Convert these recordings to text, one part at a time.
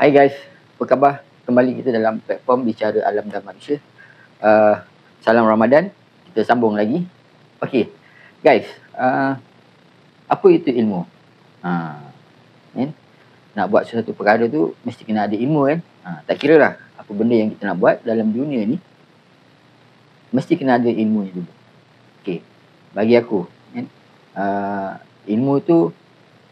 Hai guys, apa khabar? Kembali kita dalam platform Bicara Alam dan Manusia. Salam Ramadan, kita sambung lagi. Okey, guys, apa itu ilmu? Kan? Nak buat sesuatu perkara tu mesti kena ada ilmu kan? Tak kira lah apa benda yang kita nak buat dalam dunia ni, mesti kena ada ilmu dulu. Okey, bagi aku, kan? Ilmu tu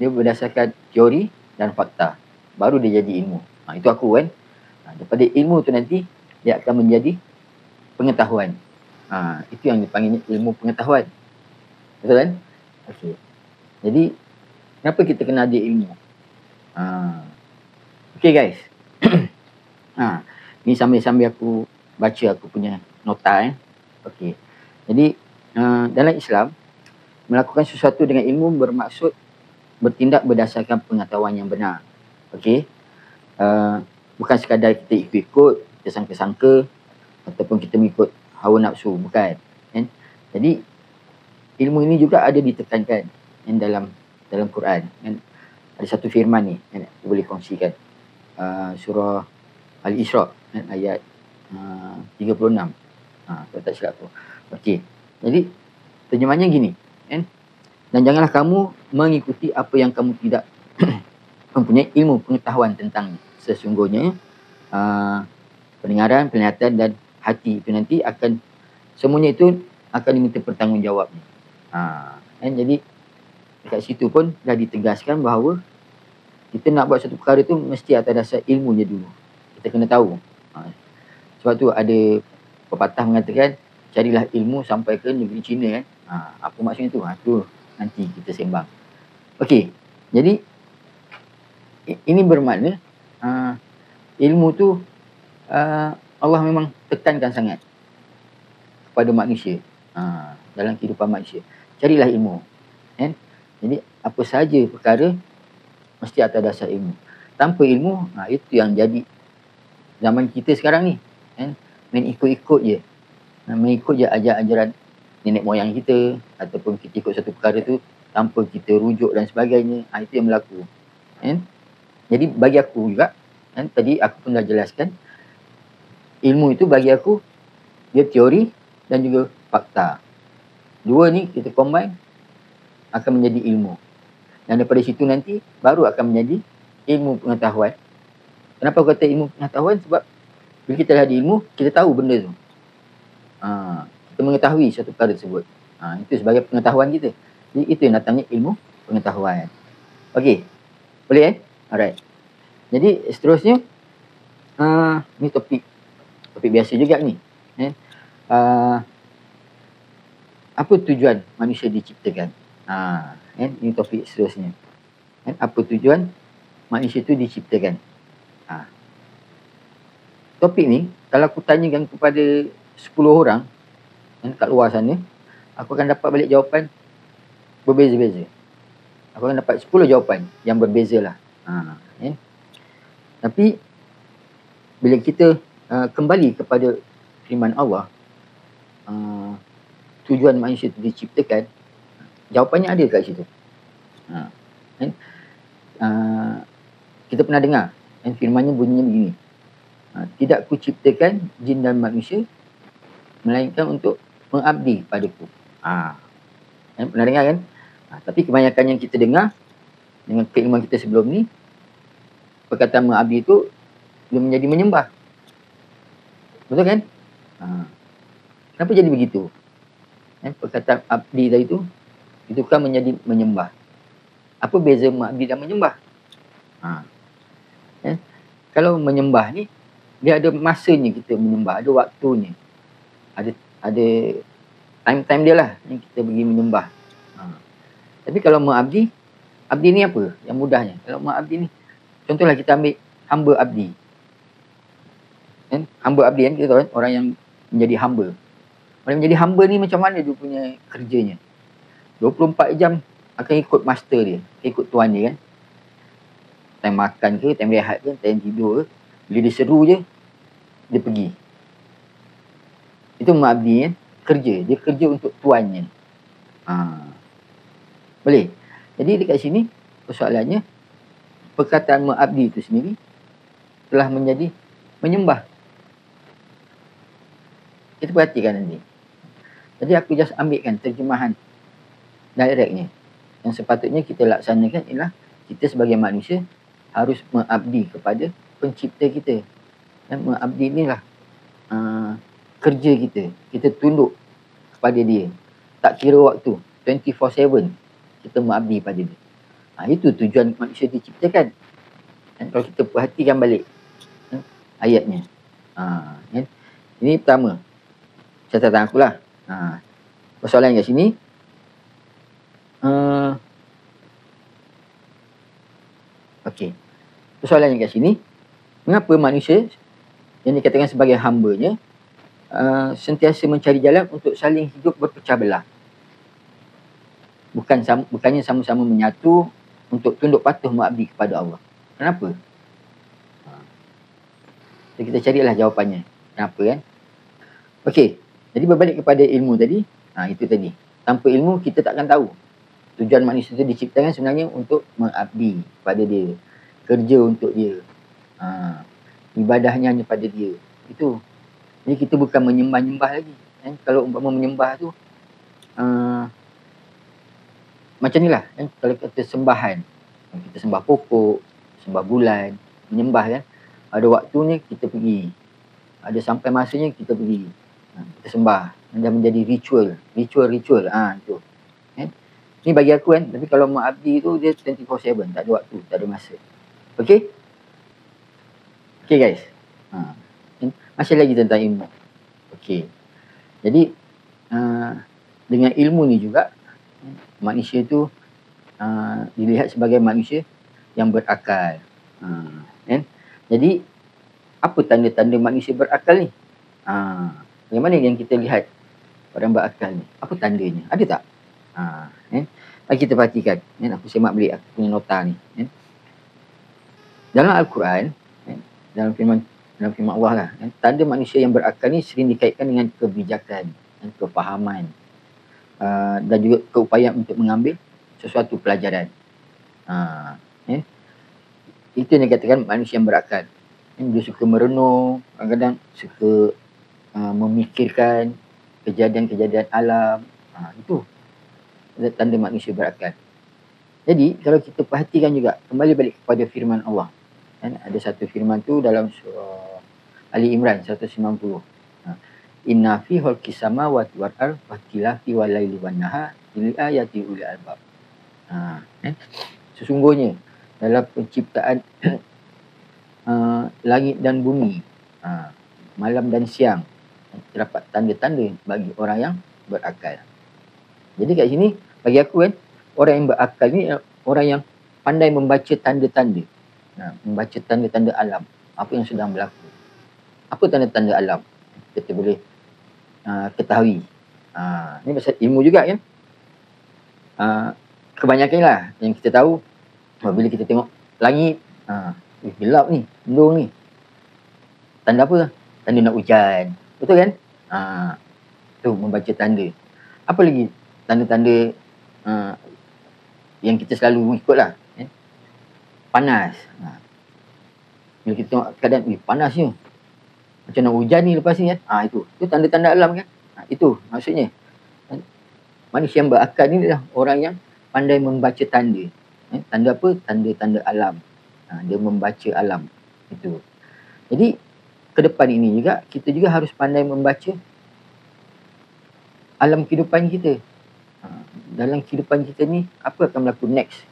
dia berdasarkan teori dan fakta. Baru dia jadi ilmu. Itu aku kan. Daripada ilmu tu nanti dia akan menjadi pengetahuan. Itu yang dipanggil ilmu pengetahuan. Betul kan? Okey. Jadi kenapa kita kena ada ilmu? Okey guys. Ni sambil aku baca aku punya nota kan. Okey. Jadi dalam Islam, melakukan sesuatu dengan ilmu bermaksud bertindak berdasarkan pengetahuan yang benar. Okey. Bukan sekadar kita ikut-ikut, kita sangka-sangka ataupun kita mengikut hawa nafsu, bukan. Kan? Jadi ilmu ini juga ada ditekankan dalam Quran. Kan? Ada satu firman ni yang aku boleh kongsikan. Surah Al-Isra kan? Ayat 36. Kalau tak silap aku. Okey. Jadi terjemahnya gini, kan? Dan janganlah kamu mengikuti apa yang kamu tidak mempunyai ilmu pengetahuan tentang. Sesungguhnya pendengaran, penglihatan dan hati itu nanti akan semuanya itu akan diminta pertanggungjawabnya. Kan? Jadi dekat situ pun dah ditegaskan bahawa kita nak buat satu perkara tu mesti atas dasar ilmunya dulu. Kita kena tahu. Sebab tu ada pepatah mengatakan carilah ilmu sampai ke negeri China kan. Apa maksudnya tu? Tu nanti kita sembang. Okey. Jadi ini bermakna ilmu tu Allah memang tekankan sangat kepada manusia dalam kehidupan manusia. Carilah ilmu. Kan? Jadi apa sahaja perkara mesti atas dasar ilmu. Tanpa ilmu, itu yang jadi zaman kita sekarang ni. Kan? Main ikut-ikut je. Mengikut je ajaran nenek moyang kita ataupun kita ikut satu perkara tu tanpa kita rujuk dan sebagainya. Itu yang berlaku. Kan? Jadi bagi aku juga, kan, tadi aku pun dah jelaskan, ilmu itu bagi aku, dia teori dan juga fakta. Dua ni kita combine, akan menjadi ilmu. Dan daripada situ nanti, baru akan menjadi ilmu pengetahuan. Kenapa aku kata ilmu pengetahuan? Sebab bila kita dah ada ilmu, kita tahu benda tu. Kita mengetahui satu perkara tersebut. Itu sebagai pengetahuan kita. Jadi itu yang datangnya ilmu pengetahuan. Okey, boleh kan? Alright. Jadi seterusnya, ni topik biasa juga ni. Apa tujuan manusia diciptakan? Ini topik seterusnya. Apa tujuan manusia itu diciptakan? Topik ni, kalau aku tanyakan kepada 10 orang kat luar sana, aku akan dapat balik jawapan berbeza-beza. Aku akan dapat 10 jawapan yang berbeza lah. Tapi bila kita kembali kepada firman Allah, tujuan manusia itu diciptakan, jawapannya ada kat situ. Kita pernah dengar firmannya bunyinya begini, tidak kuciptakan jin dan manusia melainkan untuk mengabdi padaku. Pernah dengar kan? Tapi kebanyakan yang kita dengar dengan keilmuan kita sebelum ni, perkataan mengabdi itu belum menjadi menyembah. Betul kan? Kenapa jadi begitu? Perkataan abdi tadi itu kan menjadi menyembah. Apa beza mengabdi dan menyembah? Kalau menyembah ni, dia ada masanya kita menyembah, ada waktunya. Ada time-time dia lah yang kita pergi menyembah. Tapi kalau mengabdi, abdi ni apa? Yang mudahnya. Kalau mengabdi ni, contohlah kita ambil hamba abdi. Hamba abdi kan, kita tahu kan, orang yang menjadi hamba. Orang yang menjadi hamba ni macam mana dia punya kerjanya? 24 jam akan ikut master dia, ikut tuan dia kan. Time makan ke, time rehat ke, time tidur ke, bila dia seru je, dia pergi. Itu mengabdi kan, kerja. Dia kerja untuk tuannya. Boleh? Jadi dekat sini, persoalannya, perkataan mengabdi itu sendiri, telah menjadi menyembah. Kita perhatikan nanti. Jadi aku just ambilkan terjemahan directnya. Yang sepatutnya kita laksanakan ialah kita sebagai manusia harus mengabdi kepada pencipta kita. Dan mengabdi inilah kerja kita. Kita tunduk kepada dia. Tak kira waktu. 24/7 kita mengabdi pada dia. Itu tujuan manusia diciptakan. Dan kalau kita perhatikan balik ayatnya. Ini pertama. Catatan aku lah. Persoalan kat sini. Okey. Persoalan kat sini. Mengapa manusia yang dikatakan sebagai hambanya sentiasa mencari jalan untuk saling hidup berpecah belah? Bukannya sama-sama menyatu untuk tunduk patuh mengabdi kepada Allah. Kenapa? So, kita carilah jawapannya. Kenapa kan? Okey. Jadi berbalik kepada ilmu tadi. Itu tadi. Tanpa ilmu kita takkan tahu. Tujuan manusia itu diciptakan sebenarnya untuk mengabdi pada dia. Kerja untuk dia. Ibadahnya hanya pada dia. Itu. Jadi kita bukan menyembah-nyembah lagi. Kalau umpama menyembah tu macam ni lah. Kalau kata sembahan. Kita sembah pokok, sembah bulan, menyembah kan. Ada waktunya kita pergi. Ada sampai masanya kita pergi. Kita sembah. Dan menjadi ritual. Ritual. Itu. Ni bagi aku kan. Tapi kalau mengabdi tu dia 24/7. Tak ada waktu. Tak ada masa. Okey? Okey guys. Masih lagi tentang ilmu. Okey. Jadi dengan ilmu ni juga manusia tu dilihat sebagai manusia yang berakal. Kan? Jadi apa tanda-tanda manusia berakal ni? Bagaimana yang kita lihat orang berakal ni? Apa tandanya? Ada tak? Mari kita perhatikan. Aku semak balik aku punya nota ni. Dalam Al-Quran, dalam firman Allah lah, tanda manusia yang berakal ni sering dikaitkan dengan kebijakan dan kefahaman dan juga keupayaan untuk mengambil sesuatu pelajaran. Itu yang dikatakan manusia yang berakal. Dia suka merenung, kadang-kadang suka memikirkan kejadian-kejadian alam. Itu tanda manusia berakal. Jadi kalau kita perhatikan juga, kembali balik kepada firman Allah. Ada satu firman tu dalam surah Ali Imran 190. Inna fi khalqis samawati wal ardi wa ikhtilafi wal laili wan nahar ayati ulil albab. Sesungguhnya dalam penciptaan langit dan bumi, malam dan siang, terdapat tanda-tanda bagi orang yang berakal. Jadi kat sini bagi aku kan, orang yang berakal ni orang yang pandai membaca tanda-tanda. Membaca tanda-tanda alam. Apa yang sedang berlaku. Apa tanda-tanda alam? Kita boleh ketahui. Ini pasal ilmu juga kan. Kebanyakan lah yang kita tahu, bila kita tengok langit, gelap ni, mendung ni. Tanda apa? Tanda nak hujan. Betul kan? Tu membaca tanda. Apa lagi tanda-tanda yang kita selalu ikut lah. Panas. Bila kita tengok keadaan, panasnya. Macam nak hujan ni lepas ni kan. Itu tanda-tanda alam kan. Itu maksudnya. Manusia yang berakal ni adalah orang yang pandai membaca tanda. Tanda apa? Tanda-tanda alam. Dia membaca alam. Itu. Jadi, ke depan ini juga, kita juga harus pandai membaca alam kehidupan kita. Dalam kehidupan kita ni, apa akan berlaku next?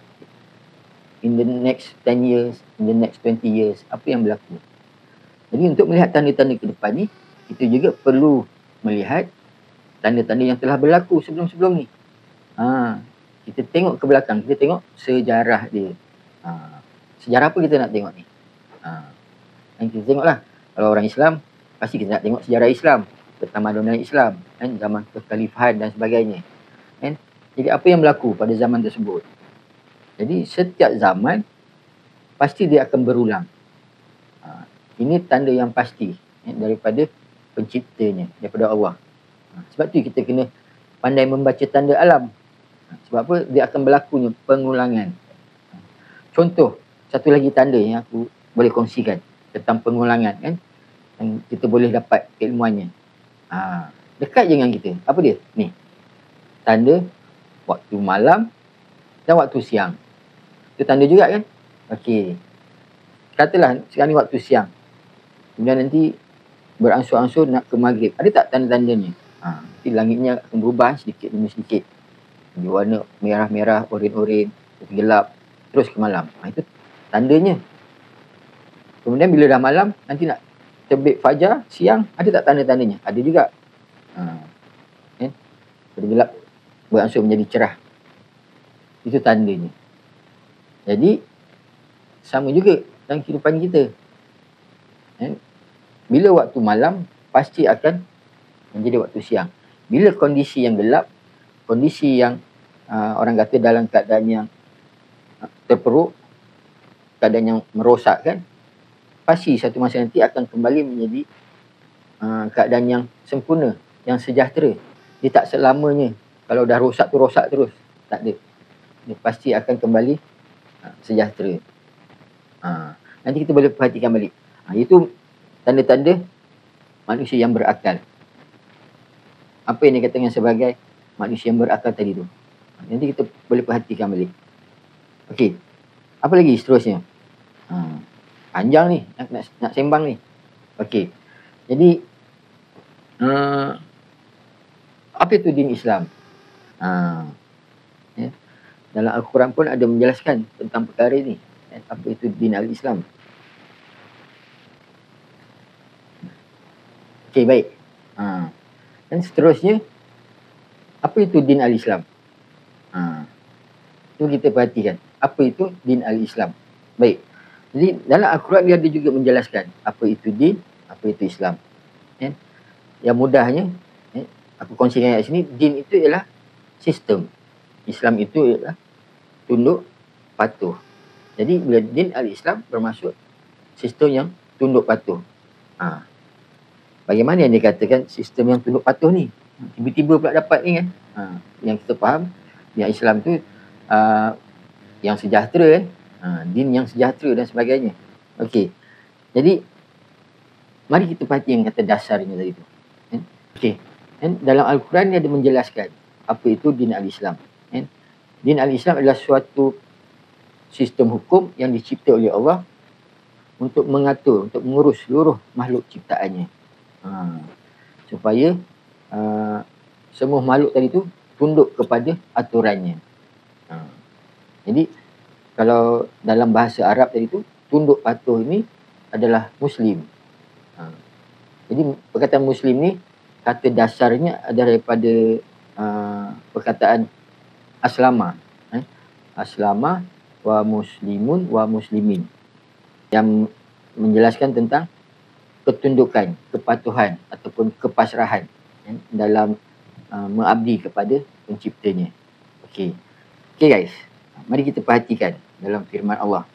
In the next 10 years, in the next 20 years, apa yang berlaku? Jadi untuk melihat tanda-tanda ke depan ni, kita juga perlu melihat tanda-tanda yang telah berlaku sebelum-sebelum ni. Kita tengok ke belakang, kita tengok sejarah dia. Sejarah apa kita nak tengok ni? Dan kita tengoklah, kalau orang Islam, pasti kita nak tengok sejarah Islam, ketamadunan Islam, zaman kekhalifahan dan sebagainya. Jadi apa yang berlaku pada zaman tersebut? Jadi setiap zaman pasti dia akan berulang. Ini tanda yang pasti daripada penciptanya, daripada Allah. Sebab tu kita kena pandai membaca tanda alam. Sebab apa? Dia akan berlakunya pengulangan. Contoh, satu lagi tanda yang aku boleh kongsikan. tentang pengulangan kan. Dan kita boleh dapat keilmuannya. Dekat je dengan kita. Apa dia? Ni. Tanda waktu malam dan waktu siang. Itu tanda juga kan? Okey. Katalah sekarang ni waktu siang. Kemudian nanti beransur-ansur nak ke maghrib. Ada tak tanda-tandanya? Nanti langitnya akan berubah sedikit demi sedikit. Dia warna merah-merah, oren-oren, gelap, terus ke malam. Itu tandanya. Kemudian bila dah malam, nanti nak terbit fajar, siang, ada tak tanda-tandanya? Ada juga. Pada gelap, beransur menjadi cerah. Itu tandanya. Jadi, sama juga dalam kehidupan kita. Bila waktu malam, pasti akan menjadi waktu siang. Bila kondisi yang gelap, kondisi yang orang kata dalam keadaan yang terperuk, keadaan yang merosakkan, pasti satu masa nanti akan kembali menjadi keadaan yang sempurna, yang sejahtera. Dia tak selamanya. Kalau dah rosak tu rosak terus. Tak ada. Dia pasti akan kembali sejahtera. Nanti kita boleh perhatikan balik. Itu tanda-tanda manusia yang berakal. Apa yang dikatakan sebagai manusia yang berakal tadi tu. Nanti kita boleh perhatikan balik. Okey. Apa lagi seterusnya? Panjang ni. Nak sembang ni. Okey. Jadi, apa itu din Islam? Dalam Al-Quran pun ada menjelaskan tentang perkara ni. Apa itu din al-Islam? Okey, baik. Dan seterusnya, apa itu din al-Islam? Itu kita perhatikan. Apa itu din al-Islam? Baik. Jadi dalam Al-Quran dia ada juga menjelaskan apa itu din, apa itu Islam. Yang mudahnya, aku kongsikan kat sini, din itu ialah sistem. Islam itu ialah tunduk patuh. Jadi bila din al-Islam bermaksud sistem yang tunduk patuh. Bagaimana yang dikatakan sistem yang tunduk patuh ni? Tiba-tiba pula dapat ni kan? Yang kita faham, yang Islam tu yang sejahtera din yang sejahtera dan sebagainya. Okey. Jadi mari kita perhatikan kata dasarnya tadi tu. Okey. Dalam Al-Quran dia ada menjelaskan apa itu din al-Islam. Din al-Islam adalah suatu sistem hukum yang dicipta oleh Allah untuk mengatur, untuk mengurus seluruh makhluk ciptaannya. Supaya semua makhluk tadi tu tunduk kepada aturannya. Jadi kalau dalam bahasa Arab tadi tu, tunduk patuh ini adalah Muslim. Jadi perkataan Muslim ni, kata dasarnya adalah daripada perkataan aslama. Aslama wa muslimun wa muslimin. Yang menjelaskan tentang ketundukan, kepatuhan ataupun kepasrahan dalam mengabdi kepada penciptanya. Okey. Okey guys. Mari kita perhatikan dalam firman Allah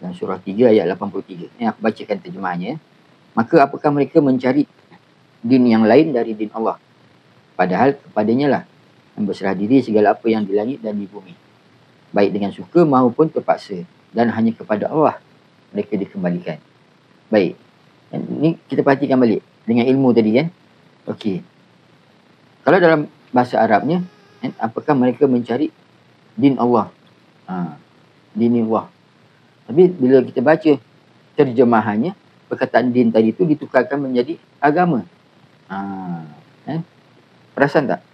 dalam surah 3 ayat 83. Ini aku bacakan terjemahannya. Maka apakah mereka mencari din yang lain dari din Allah? Padahal kepadanya lah yang berserah diri segala apa yang di langit dan di bumi. Baik dengan suka maupun terpaksa. Dan hanya kepada Allah mereka dikembalikan. Baik. Ini kita perhatikan balik dengan ilmu tadi kan. Okey. Kalau dalam bahasa Arabnya, apakah mereka mencari din Allah? Dinillah. Tapi bila kita baca terjemahannya, perkataan din tadi tu ditukarkan menjadi agama. Perasan tak?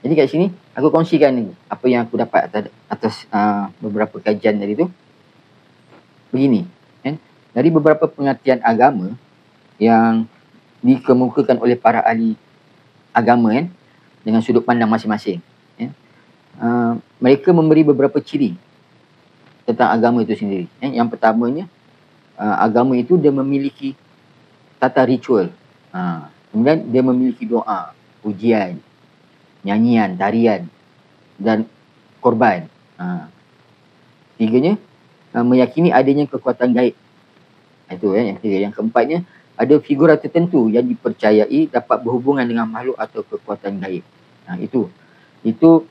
Jadi kat sini aku kongsikan ni apa yang aku dapat atas beberapa kajian tadi tu. Begini, dari beberapa pengertian agama yang dikemukakan oleh para ahli agama dengan sudut pandang masing-masing. Mereka memberi beberapa ciri tentang agama itu sendiri. Yang pertamanya, agama itu dia memiliki tata ritual. Kemudian dia memiliki doa, pujian, nyanyian, tarian dan korban. Tiganya, meyakini adanya kekuatan gaib. Itu yang ketiga. Yang keempatnya, ada figura tertentu yang dipercayai dapat berhubungan dengan makhluk atau kekuatan gaib. Itu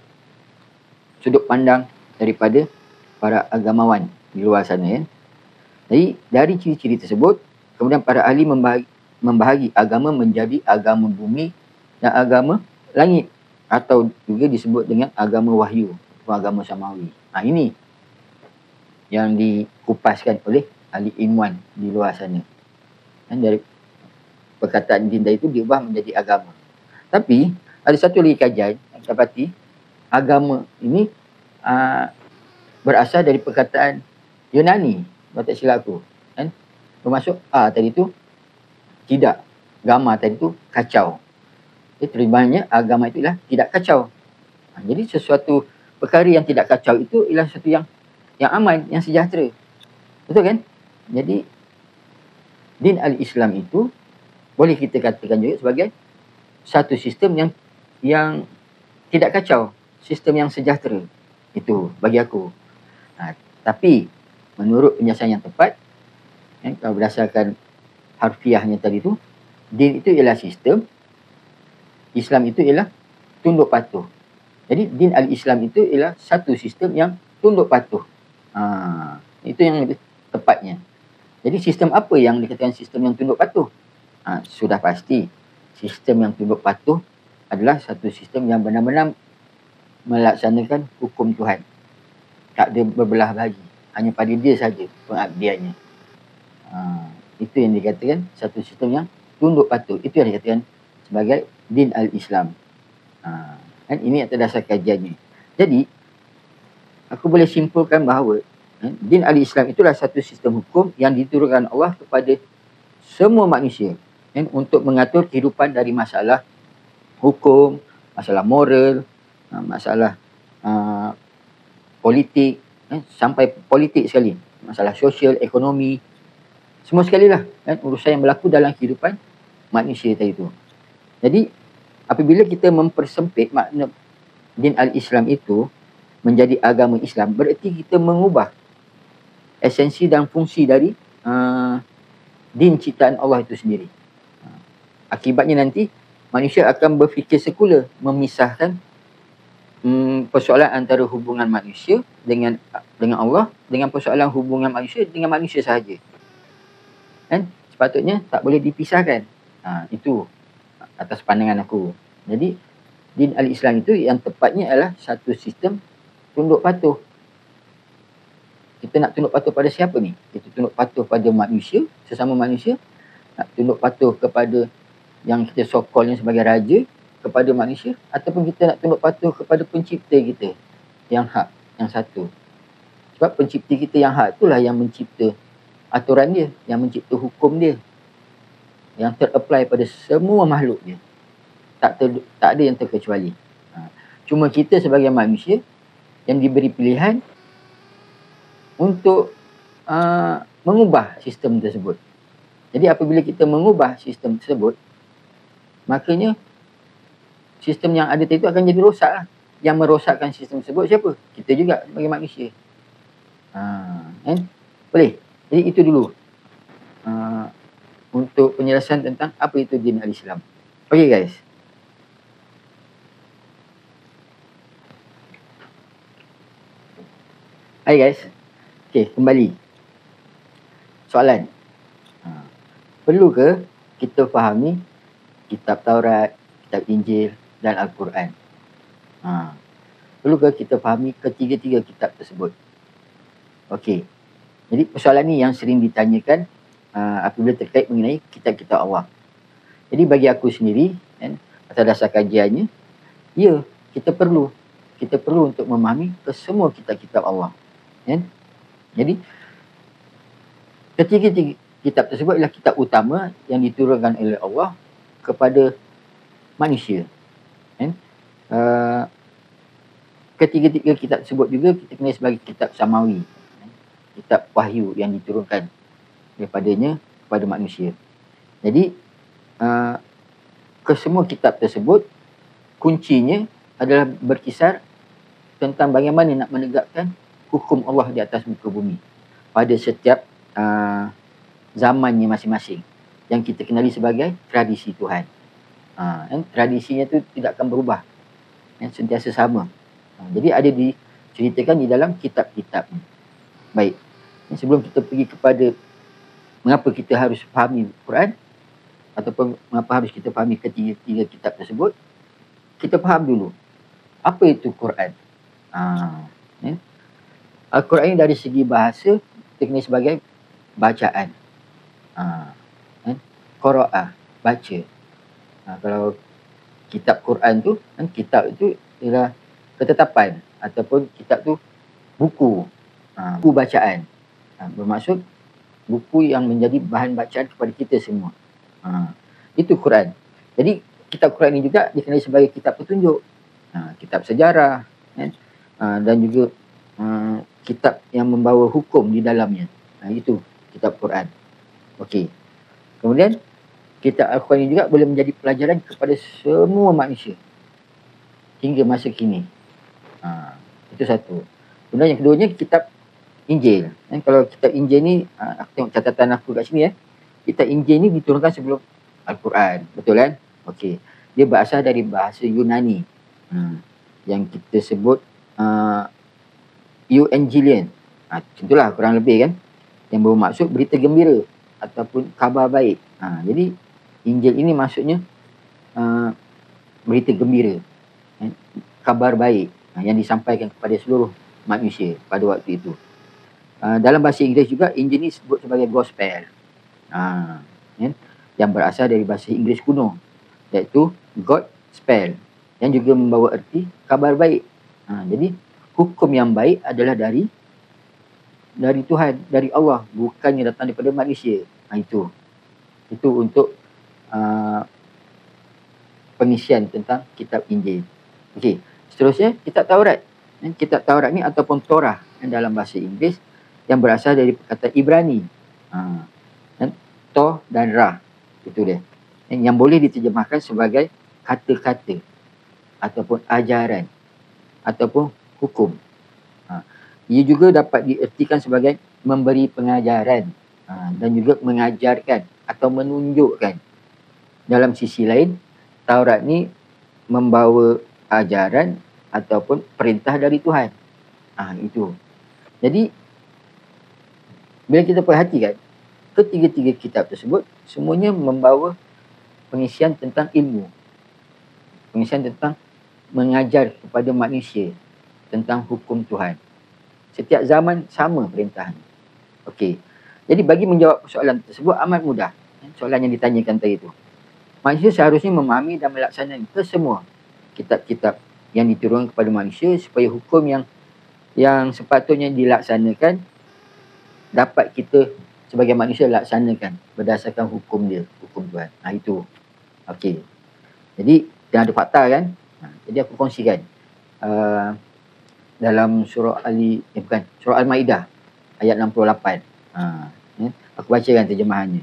sudut pandang daripada para agamawan di luar sana. Jadi dari ciri-ciri tersebut, Kemudian para ahli membahagi agama menjadi agama bumi dan agama langit, atau juga disebut dengan agama wahyu atau agama samawi. Ini yang dikupaskan oleh ahli ilmuwan di luar sana. Dan dari perkataan din tadi itu diubah menjadi agama. Tapi ada satu lagi kajian yang dapati agama ini berasal dari perkataan Yunani, kalau tak silap aku. Kan? Bermaksud tadi tu tidak, gama tadi tu kacau. Jadi terimanya agama itu ialah tidak kacau. Jadi sesuatu perkara yang tidak kacau itu ialah sesuatu yang aman, yang sejahtera. Betul kan? Jadi din al-Islam itu boleh kita katakan juga sebagai satu sistem yang tidak kacau, sistem yang sejahtera. Itu bagi aku. Tapi menurut penjelasan yang tepat, kalau berdasarkan harfiahnya tadi tu, din itu ialah sistem, Islam itu ialah tunduk patuh. Jadi din al-Islam itu ialah satu sistem yang tunduk patuh. Itu yang tepatnya. Jadi sistem apa yang dikatakan sistem yang tunduk patuh? Sudah pasti sistem yang tunduk patuh adalah satu sistem yang benar-benar melaksanakan hukum Tuhan. Tak ada berbelah bagi. Hanya pada dia saja pengabdiannya. Itu yang dikatakan satu sistem yang tunduk patuh. Itu yang dikatakan sebagai din al-Islam. Dan ini atas dasar kajiannya. Jadi, aku boleh simpulkan bahawa din al-Islam itulah satu sistem hukum yang diturunkan Allah kepada semua manusia untuk mengatur kehidupan dari masalah hukum, masalah moral, masalah politik, sampai politik sekali, masalah sosial, ekonomi, semua sekali lah urusan yang berlaku dalam kehidupan manusia tadi itu. Jadi apabila kita mempersempit makna din al-Islam itu menjadi agama Islam, berarti kita mengubah esensi dan fungsi dari din ciptaan Allah itu sendiri. Akibatnya nanti manusia akan berfikir sekular, memisahkan persoalan antara hubungan manusia dengan Allah, dengan persoalan hubungan manusia dengan manusia sahaja. Dan sepatutnya tak boleh dipisahkan. Itu atas pandangan aku. Jadi din al-Islam itu yang tepatnya adalah satu sistem tunduk patuh. Kita nak tunduk patuh pada siapa ni? Kita tunduk patuh pada manusia, sesama manusia. Nak tunduk patuh kepada yang kita so-callnya sebagai raja, kepada manusia. Ataupun kita nak tunduk patuh kepada pencipta kita yang hak, yang satu. Sebab pencipta kita yang hak itulah yang mencipta aturan dia, yang mencipta hukum dia, yang ter-apply pada semua makhluk dia. Tak ada yang terkecuali. Cuma kita sebagai manusia yang diberi pilihan untuk mengubah sistem tersebut. Jadi apabila kita mengubah sistem tersebut, makanya sistem yang ada itu akan jadi rosak lah. Yang merosakkan sistem tersebut siapa? Kita juga sebagai manusia. Boleh? Jadi itu dulu untuk penjelasan tentang apa itu din al-Islam. Okay guys. Hai guys. Okay, kembali. Soalan. Perlu ke kita fahami kitab Taurat, kitab Injil dan Al-Quran? Perlu ke kita fahami ketiga-tiga kitab tersebut? Okey. Jadi persoalan ni yang sering ditanyakan apabila terkait mengenai kitab-kitab Allah. Jadi bagi aku sendiri, atas dasar kajiannya, ya, kita perlu untuk memahami kesemua kitab-kitab Allah. Jadi ketiga-tiga kitab tersebut adalah kitab utama yang diturunkan oleh Allah kepada manusia. Ketiga-tiga kitab tersebut juga kita kenal sebagai kitab samawi, kitab wahyu yang diturunkan daripadanya kepada manusia. Jadi kesemua kitab tersebut kuncinya adalah berkisar tentang bagaimana nak menegakkan hukum Allah di atas muka bumi pada setiap zamannya masing-masing yang kita kenali sebagai tradisi Tuhan. Tradisinya tu tidak akan berubah, sentiasa sama. Jadi ada diceritakan di dalam kitab-kitab. Baik, sebelum kita pergi kepada mengapa kita harus fahami Quran ataupun mengapa harus kita fahami ketiga-tiga kitab tersebut. Kita faham dulu apa itu Quran. Ya. Al-Quran ini dari segi bahasa kita kenal sebagai bacaan. Qira'ah, baca. Kalau kitab Quran tu, kitab itu ialah ketetapan ataupun kitab tu buku, buku bacaan. Bermaksud buku yang menjadi bahan bacaan kepada kita semua. Itu Quran. Jadi kitab Quran ini juga dikenali sebagai kitab petunjuk, kitab sejarah, dan juga kitab yang membawa hukum di dalamnya. Itu kitab Quran. Okey. Kemudian kitab Al-Quran ini juga boleh menjadi pelajaran kepada semua manusia hingga masa kini. Itu satu. Kemudian yang keduanya kitab Injil. Kalau kitab Injil ni, aku tengok catatan aku kat sini. Kitab Injil ni diturunkan sebelum Al-Quran. Betul kan? Okey. Dia berasal dari bahasa Yunani. Yang kita sebut Evangelion. Itulah kurang lebih kan. Yang bermaksud berita gembira ataupun khabar baik. Jadi Injil ini maksudnya berita gembira, kabar baik yang disampaikan kepada seluruh manusia pada waktu itu. Dalam bahasa Inggeris juga Injil ini disebut sebagai gospel, yang berasal dari bahasa Inggeris kuno, iaitu Godspell, yang juga membawa erti kabar baik. Jadi hukum yang baik adalah dari Tuhan, dari Allah, bukannya datang daripada manusia. Itu untuk pengisian tentang kitab Injil. Okey, seterusnya kitab Taurat. Kitab Taurat ni ataupun Torah dalam bahasa Inggeris yang berasal dari perkataan Ibrani. To dan Ra. Itu dia. Yang boleh diterjemahkan sebagai kata-kata ataupun ajaran ataupun hukum. Ia juga dapat diertikan sebagai memberi pengajaran dan juga mengajarkan atau menunjukkan. Dalam sisi lain, Taurat ni membawa ajaran ataupun perintah dari Tuhan. Itu. Jadi, bila kita perhatikan, ketiga-tiga kitab tersebut semuanya membawa pengisian tentang ilmu. Pengisian tentang mengajar kepada manusia tentang hukum Tuhan. Setiap zaman sama perintahnya. Okey. Jadi bagi menjawab soalan tersebut amat mudah. Soalan yang ditanyakan tadi itu. Manusia seharusnya memahami dan melaksanakan kesemua kitab-kitab yang diturunkan kepada manusia supaya hukum yang sepatutnya dilaksanakan dapat kita sebagai manusia laksanakan berdasarkan hukum dia, hukum Tuhan. Itu. Okey. Jadi ada fakta kan? Jadi aku kongsikan. Dalam surah surah Al-Maidah ayat 68. Aku bacakan terjemahannya.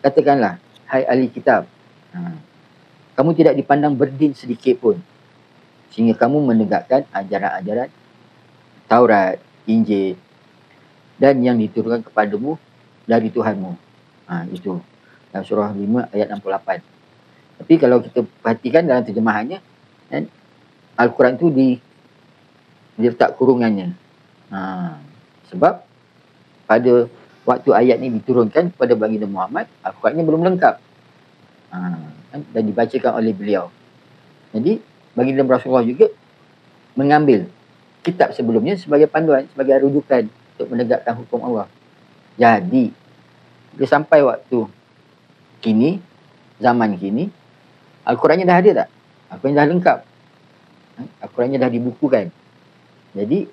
Katakanlah, hai ahli kitab, kamu tidak dipandang berdin sedikit pun sehingga kamu menegakkan ajaran-ajaran Taurat, Injil dan yang diturunkan kepadamu dari Tuhanmu. Itu dalam surah 5 ayat 68. Tapi kalau kita perhatikan dalam terjemahannya, Al-Quran tu diletak kurungannya. Sebab pada waktu ayat ni diturunkan kepada baginda Muhammad, Al-Qurannya belum lengkap. Dan dibacakan oleh beliau. Jadi baginda Rasulullah juga mengambil kitab sebelumnya sebagai panduan, sebagai rujukan untuk menegakkan hukum Allah. Jadi bila sampai waktu kini, zaman kini, Al-Qurannya dah ada tak? Al-Qurannya dah lengkap. Al-Qurannya dah dibukukan. Jadi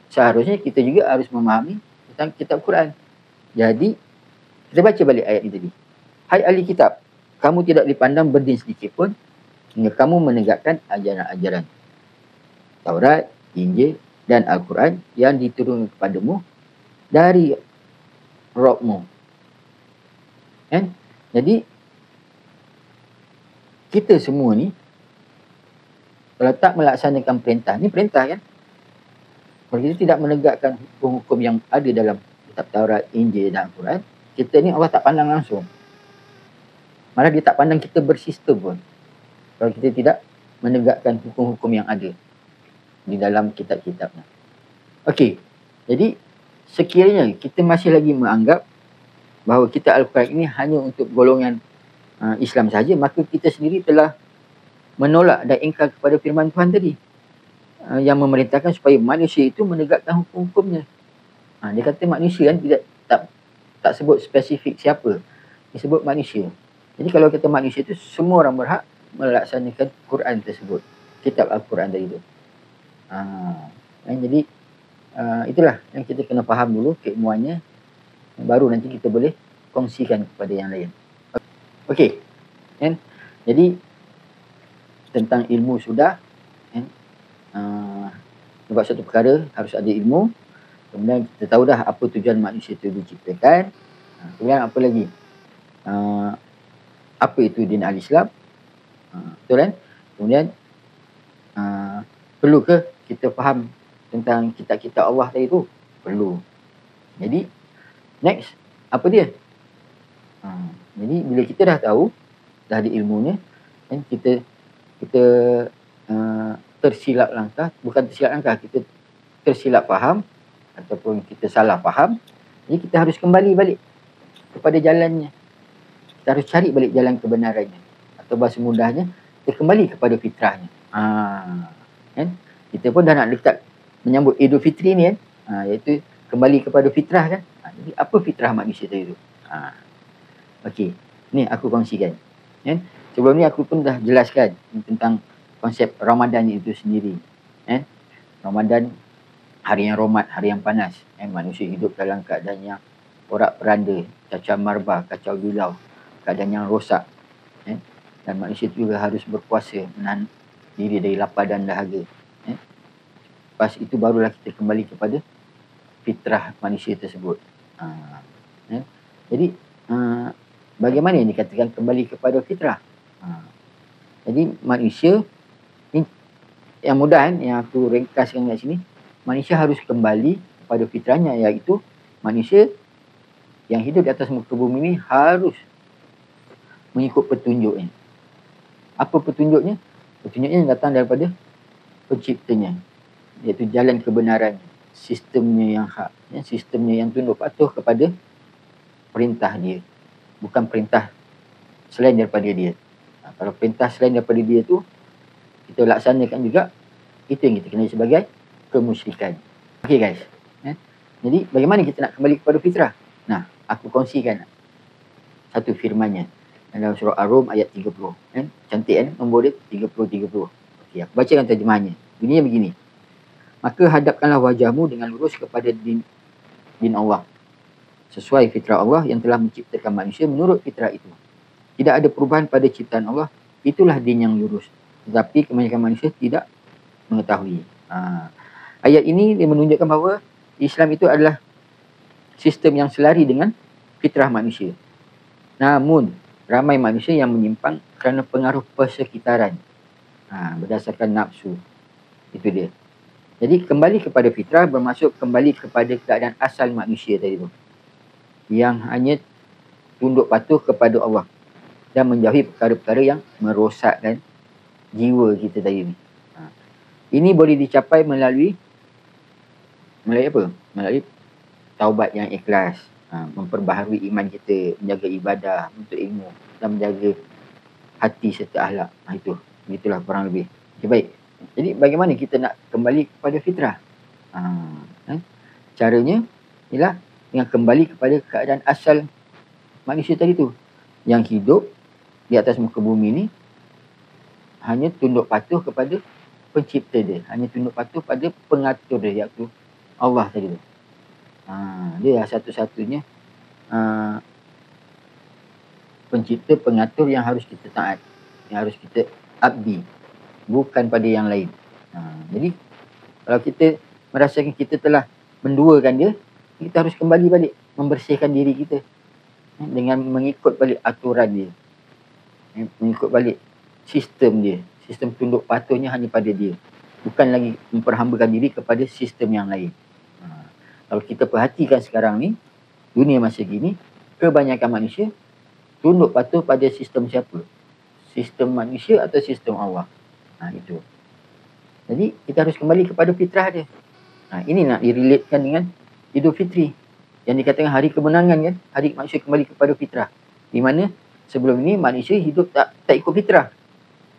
seharusnya kita juga harus memahami tentang kitab Quran. Jadi kita baca balik ayat ini tadi. Hai ahli kitab, kamu tidak dipandang berdin sedikit pun hingga kamu menegakkan ajaran-ajaran Taurat, Injil dan Al-Quran yang diturunkan kepadamu dari Rabbmu. Jadi kita semua ni kalau tak melaksanakan perintah, ni perintah kan? Kalau kita tidak menegakkan hukum-hukum yang ada dalam kitab Taurat, Injil dan Al-Quran, kita ni Allah tak pandang langsung. Malah dia tak pandang kita bersistem pun. Kalau kita tidak menegakkan hukum-hukum yang ada di dalam kitab-kitabnya. Okey. Jadi sekiranya kita masih lagi menganggap bahawa kitab Al-Quran ini hanya untuk golongan Islam saja, maka kita sendiri telah menolak dan ingkar kepada firman Tuhan tadi yang memerintahkan supaya manusia itu menegakkan hukum-hukumnya. Dia kata manusia kan tak sebut spesifik siapa, dia sebut manusia. Jadi kalau kata manusia itu, semua orang berhak melaksanakan Quran tersebut, kitab Al-Quran tadi itu. Jadi itulah yang kita kena faham dulu keilmuannya, baru nanti kita boleh kongsikan kepada yang lain. Okey, kan? Jadi tentang ilmu sudah, kan? Sebab satu perkara harus ada ilmu. Kemudian kita tahu dah apa tujuan manusia itu diciptakan. Kemudian apa lagi? Apa itu din al-Islam? Betul kan? Kemudian perlu ke kita faham tentang kitab-kitab Allah tadi tu? Perlu. Jadi next, apa dia? Jadi bila kita dah tahu, dah ada ilmunya, kan kita tersilap langkah, bukan tersilap langkah, kita tersilap faham ataupun kita salah faham, jadi kita harus kembali balik kepada jalannya. Kita harus cari balik jalan kebenarannya, atau bahasa mudahnya, kita kembali kepada fitrahnya. Kan? Kita pun dah nak dekat menyambut Idul Fitri ni kan, iaitu kembali kepada fitrah kan. Jadi apa fitrah manusia tadi tu? Okey, ni aku kongsikan. Kan? Sebelum ni aku pun dah jelaskan tentang konsep Ramadan itu sendiri. Kan? Ramadan, hari yang rahmat, hari yang panas. Manusia hidup dalam keadaan yang porak-peranda, cacar marbah, kacau bilau, keadaan yang rosak. Dan manusia juga harus berpuasa, menahan diri dari lapar dan dahaga. Lepas itu barulah kita kembali kepada fitrah manusia tersebut. Jadi bagaimana yang dikatakan kembali kepada fitrah? Jadi manusia ni yang mudah kan, yang aku ringkaskan kat sini, manusia harus kembali kepada fitrahnya, iaitu manusia yang hidup di atas muka bumi ini harus mengikut petunjuknya. Apa petunjuknya? Petunjuknya yang datang daripada penciptanya, iaitu jalan kebenarannya, sistemnya yang hak, sistemnya yang tunduk patuh kepada perintah dia, bukan perintah selain daripada dia. Kalau perintah selain daripada dia tu kita laksanakan juga, itu yang kita kenal sebagai kemusyrikan. Okey guys, jadi bagaimana kita nak kembali kepada fitrah? Nah, aku kongsikan satu firmannya dalam surah Ar-Rum ayat 30. Cantik kan nombor dia, 30. Okey, aku bacakan terjemahannya. Bunyinya begini: maka hadapkanlah wajahmu dengan lurus kepada din Allah, sesuai fitrah Allah yang telah menciptakan manusia menurut fitrah itu. Tidak ada perubahan pada ciptaan Allah, itulah din yang lurus. Tetapi kebanyakan manusia tidak mengetahui. Ayat ini dia menunjukkan bahawa Islam itu adalah sistem yang selari dengan fitrah manusia. Namun ramai manusia yang menyimpang kerana pengaruh persekitaran, berdasarkan nafsu. Itu dia. Jadi kembali kepada fitrah bermaksud kembali kepada keadaan asal manusia tadi tu, yang hanya tunduk patuh kepada Allah dan menjauhi perkara-perkara yang merosakkan jiwa kita tadi ni. Ini boleh dicapai melalui apa? Melalui taubat yang ikhlas, memperbaharui iman kita, menjaga ibadah, menuntut ilmu dan menjaga hati serta akhlak. Itu, begitulah kurang lebih. Okay, baik. Jadi bagaimana kita nak kembali kepada fitrah? Caranya ialah dengan kembali kepada keadaan asal manusia tadi tu, yang hidup di atas muka bumi ni hanya tunduk patuh kepada pencipta dia, hanya tunduk patuh pada pengatur dia, iaitu Allah tadi tu. Dia satu-satunya pencipta, pengatur yang harus kita taat, yang harus kita abdi, bukan pada yang lain. Jadi kalau kita merasakan kita telah menduakan dia, kita harus kembali balik, membersihkan diri kita dengan mengikut balik aturan dia, mengikut balik sistem dia, sistem tunduk patuhnya hanya pada dia, bukan lagi memperhambakan diri kepada sistem yang lain. Kalau kita perhatikan sekarang ni, dunia masa gini, kebanyakan manusia tunduk patuh pada sistem siapa? Sistem manusia atau sistem Allah? Itu. Jadi kita harus kembali kepada fitrah dia. Ini nak direlatekan dengan Idul Fitri. yang dikatakan hari kemenangan kan, hari manusia kembali kepada fitrah. Di mana sebelum ini manusia hidup tak ikut fitrah.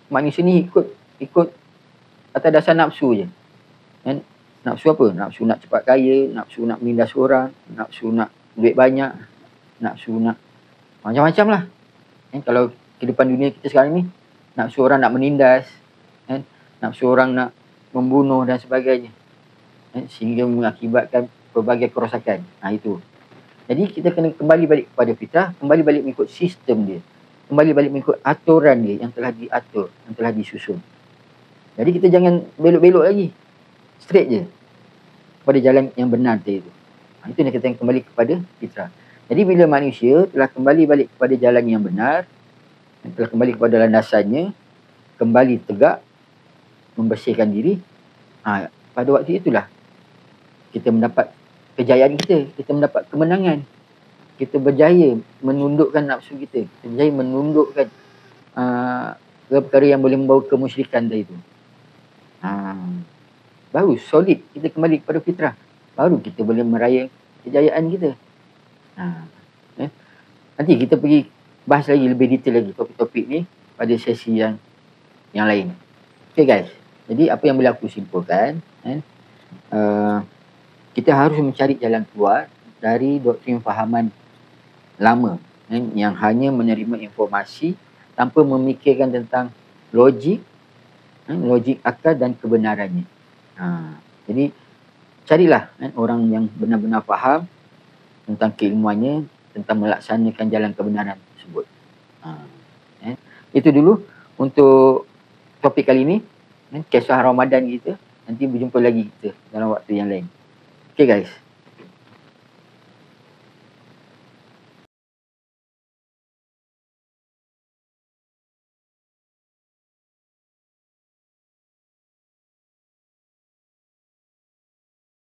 Manusia ni ikut atas dasar nafsu je. Kan? Nafsu apa? Nafsu nak cepat kaya, nafsu nak menindas orang, nafsu nak duit banyak, nafsu nak macam-macam lah. Kan? Kalau kehidupan dunia kita sekarang ni, nafsu orang nak menindas, kan? Nafsu orang nak membunuh dan sebagainya. Kan? Sehingga mengakibatkan pelbagai kerosakan. Itu. Jadi kita kena kembali balik kepada fitrah, kembali balik mengikut sistem dia. Kembali balik mengikut aturan dia yang telah diatur, yang telah disusun. Jadi kita jangan belok-belok lagi. Straight je. Kepada jalan yang benar tadi itu. Itu yang kita kembali kepada fitrah. Jadi bila manusia telah kembali balik kepada jalan yang benar, telah kembali kepada landasannya, kembali tegak, membersihkan diri, pada waktu itulah kita mendapat kejayaan kita mendapat kemenangan. Kita berjaya menundukkan nafsu kita. Kita berjaya menundukkan perkara yang boleh membawa kemusyrikan tadi itu. Baru solid kita kembali kepada fitrah. Baru kita boleh meraih kejayaan kita. Nanti kita pergi bahas lagi lebih detail lagi topik-topik ni pada sesi yang lain. Okay guys. Jadi apa yang boleh aku simpulkan, kita harus mencari jalan keluar dari doktrin fahaman lama yang hanya menerima informasi tanpa memikirkan tentang logik akal dan kebenarannya. Jadi carilah orang yang benar-benar faham tentang keilmuannya, tentang melaksanakan jalan kebenaran tersebut. Itu dulu untuk topik kali ini, kisah Ramadan kita. Nanti berjumpa lagi kita dalam waktu yang lain. Okay guys.